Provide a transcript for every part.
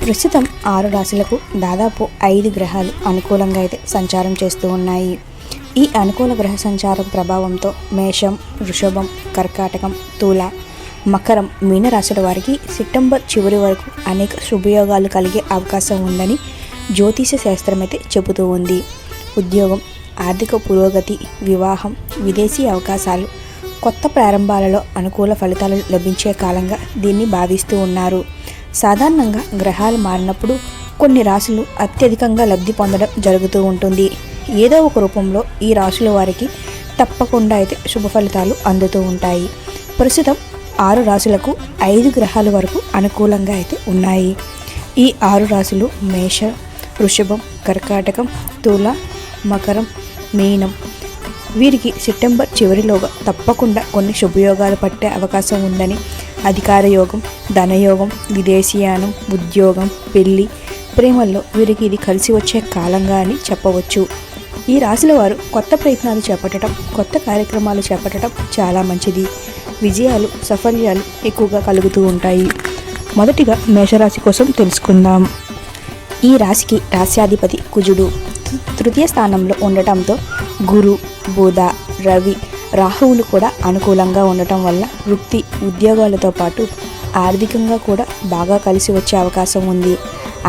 ప్రస్తుతం 6 రాశులకు దాదాపు 5 గ్రహాలు అనుకూలంగా అయితే సంచారం చేస్తూ ఉన్నాయి. ఈ అనుకూల గ్రహ సంచారం ప్రభావంతో మేషం, వృషభం, కర్కాటకం, తుల, మకరం, మీన రాశుల వారికి సెప్టెంబర్ చివరి వరకు అనేక శుభయోగాలు కలిగే అవకాశం ఉందని జ్యోతిష శాస్త్రం అయితే చెబుతూ ఉంది. ఉద్యోగం, ఆర్థిక పురోగతి, వివాహం, విదేశీ అవకాశాలు, కొత్త ప్రారంభాలలో అనుకూల ఫలితాలు లభించే కాలంగా దీన్ని భావిస్తూ ఉన్నారు. సాధారణంగా గ్రహాలు మారినప్పుడు కొన్ని రాశులు అత్యధికంగా లబ్ధి పొందడం జరుగుతూ ఉంటుంది. ఏదో ఒక రూపంలో ఈ రాశుల వారికి తప్పకుండా అయితే శుభ ఫలితాలు అందుతూ ఉంటాయి. ప్రస్తుతం 6 రాశులకు 5 గ్రహాల వరకు అనుకూలంగా అయితే ఉన్నాయి. ఈ 6 రాశులు మేష, వృషభం, కర్కాటకం, తుల, మకరం, మీనం. వీరికి సెప్టెంబర్ చివరిలోగా తప్పకుండా కొన్ని శుభయోగాలు పట్టే అవకాశం ఉందని, అధికార యోగం, ధనయోగం, విదేశీయానం, ఉద్యోగం, పెళ్లి, ప్రేమల్లో వీరికి ఇది కలిసి వచ్చే కాలంగా అని చెప్పవచ్చు. ఈ రాశుల వారు కొత్త ప్రయత్నాలు చేపట్టడం, కొత్త కార్యక్రమాలు చేపట్టడం చాలా మంచిది. విజయాలు, సఫల్యాలు ఎక్కువగా కలుగుతూ ఉంటాయి. మొదటిగా మేషరాశి కోసం తెలుసుకుందాం. ఈ రాశికి రాశ్యాధిపతి కుజుడు తృతీయ స్థానంలో ఉండటంతో గురు, బుధ, రవి, రాహువులు కూడా అనుకూలంగా ఉండటం వల్ల వృత్తి, ఉద్యోగాలతో పాటు ఆర్థికంగా కూడా బాగా కలిసి వచ్చే అవకాశం ఉంది.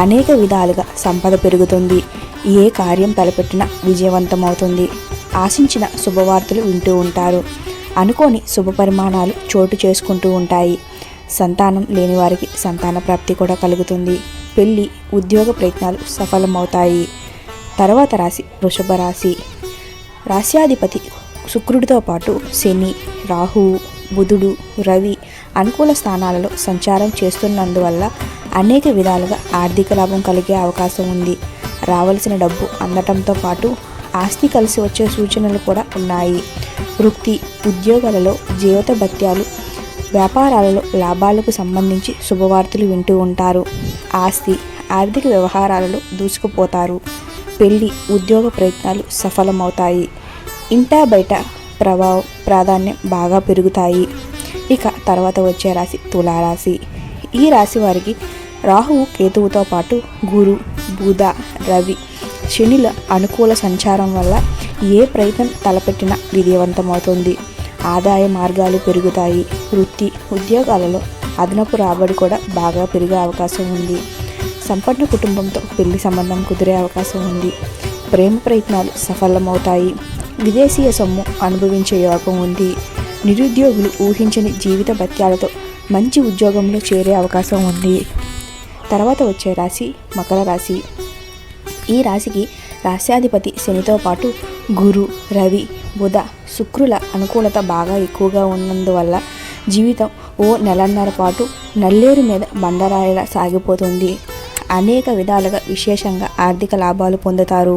అనేక విధాలుగా సంపద పెరుగుతుంది. ఏ కార్యం తలపెట్టినా విజయవంతమవుతుంది. ఆశించిన శుభవార్తలు వింటూ ఉంటారు. అనుకోని శుభ పరిమాణాలు చోటు చేసుకుంటూ ఉంటాయి. సంతానం లేని వారికి సంతాన ప్రాప్తి కూడా కలుగుతుంది. పెళ్లి, ఉద్యోగ ప్రయత్నాలు సఫలమవుతాయి. తర్వాత రాశి వృషభ రాశి. రాశ్యాధిపతి శుక్రుడితో పాటు శని, రాహువు, బుధుడు, రవి అనుకూల స్థానాలలో సంచారం చేస్తున్నందువల్ల అనేక విధాలుగా ఆర్థిక లాభం కలిగే అవకాశం ఉంది. రావలసిన డబ్బు అందటంతో పాటు ఆస్తి కలిసి వచ్చే సూచనలు కూడా ఉన్నాయి. వృత్తి, ఉద్యోగాలలో జీవిత భత్యాలు, వ్యాపారాలలో లాభాలకు సంబంధించి శుభవార్తలు వింటూ ఉంటారు. ఆస్తి, ఆర్థిక వ్యవహారాలలో దూసుకుపోతారు. పెళ్లి, ఉద్యోగ ప్రయత్నాలు సఫలమవుతాయి. ఇంటా బయట ప్రాధాన్యం బాగా పెరుగుతాయి. ఇక తర్వాత వచ్చే రాశి తులారాశి. ఈ రాశి వారికి రాహువు, కేతువుతో పాటు గురు, బుధ, రవి, శనిల అనుకూల సంచారం వల్ల ఏ ప్రయత్నం తలపెట్టినా విజయవంతమవుతుంది. ఆదాయ మార్గాలు పెరుగుతాయి. వృత్తి, ఉద్యోగాలలో అదనపు రాబడి కూడా బాగా పెరిగే అవకాశం ఉంది. సంపన్న కుటుంబంతో పెళ్లి సంబంధం కుదిరే అవకాశం ఉంది. ప్రేమ ప్రయత్నాలు సఫలమవుతాయి. విదేశీయ సొమ్ము అనుభవించే యోగం ఉంది. నిరుద్యోగులు ఊహించని జీవిత భత్యాలతో మంచి ఉద్యోగంలో చేరే అవకాశం ఉంది. తర్వాత వచ్చే రాశి మకర రాశి. ఈ రాశికి రాశ్యాధిపతి శనితో పాటు గురు, రవి, బుధ, శుక్రుల అనుకూలత బాగా ఎక్కువగా ఉన్నందువల్ల జీవితం ఓ నెలన్నర పాటు నల్లేరు మీద బండరాయిలా సాగిపోతుంది. అనేక విధాలుగా విశేషంగా ఆర్థిక లాభాలు పొందుతారు.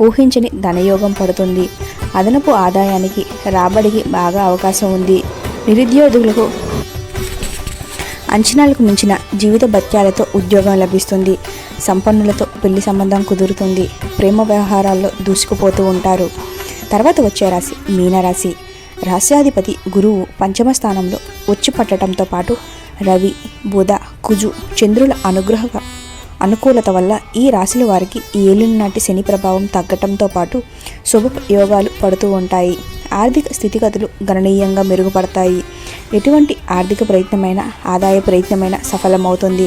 ఊహించని ధనయోగం పడుతుంది. అదనపు ఆదాయానికి, రాబడికి బాగా అవకాశం ఉంది. నిరుద్యోగులకు అంచనాలకు మించిన జీవిత భత్యాలతో ఉద్యోగం లభిస్తుంది. సంపన్నులతో పెళ్లి సంబంధం కుదురుతుంది. ప్రేమ వ్యవహారాల్లో దూసుకుపోతూ ఉంటారు. తర్వాత వచ్చే రాశి మీనరాశి. రాశ్యాధిపతి గురువు పంచమ స్థానంలో వచ్చి పట్టడంతో పాటు రవి, బుధ, కుజు, చంద్రుల అనుకూలత వల్ల ఈ రాశుల వారికి ఏలిన నాటి శని ప్రభావం తగ్గటంతో పాటు శుభ యోగాలు పడుతూ ఉంటాయి. ఆర్థిక స్థితిగతులు గణనీయంగా మెరుగుపడతాయి. ఎటువంటి ఆర్థిక ప్రయత్నమైన, ఆదాయ ప్రయత్నమైన సఫలమవుతుంది.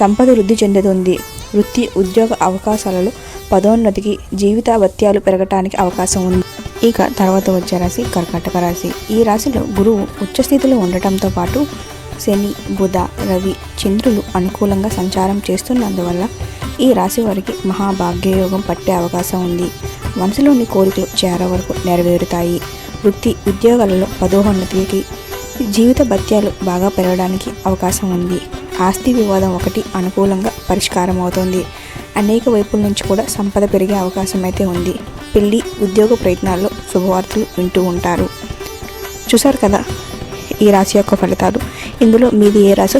సంపద వృద్ధి చెందుతుంది. వృత్తి, ఉద్యోగ అవకాశాలలో పదోన్నతికి, జీవిత భత్యాలు పెరగటానికి అవకాశం ఉంది. ఇక తర్వాత వచ్చే రాశి కర్కాటక రాశి. ఈ రాశిలో గురువు ఉచ్చస్థితిలో ఉండటంతో పాటు శని, బుధ, రవి, చంద్రులు అనుకూలంగా సంచారం చేస్తున్నందువల్ల ఈ రాశి వారికి మహాభాగ్యయోగం పట్టే అవకాశం ఉంది. మనసులోని కోరికలు చాలా వరకు నెరవేరుతాయి. వృత్తి, ఉద్యోగాలలో పదోన్నతికి, జీవిత భత్యాలు బాగా పెరగడానికి అవకాశం ఉంది. ఆస్తి వివాదం ఒకటి అనుకూలంగా పరిష్కారం అవుతుంది. అనేక వైపుల నుంచి కూడా సంపద పెరిగే అవకాశం అయితే ఉంది. పెళ్లి, ఉద్యోగ ప్రయత్నాల్లో శుభవార్తలు వింటూ ఉంటారు. చూసారు కదా ఈ రాశి యొక్క ఫలితాలు. ఇందులో మీది ఏ రాశి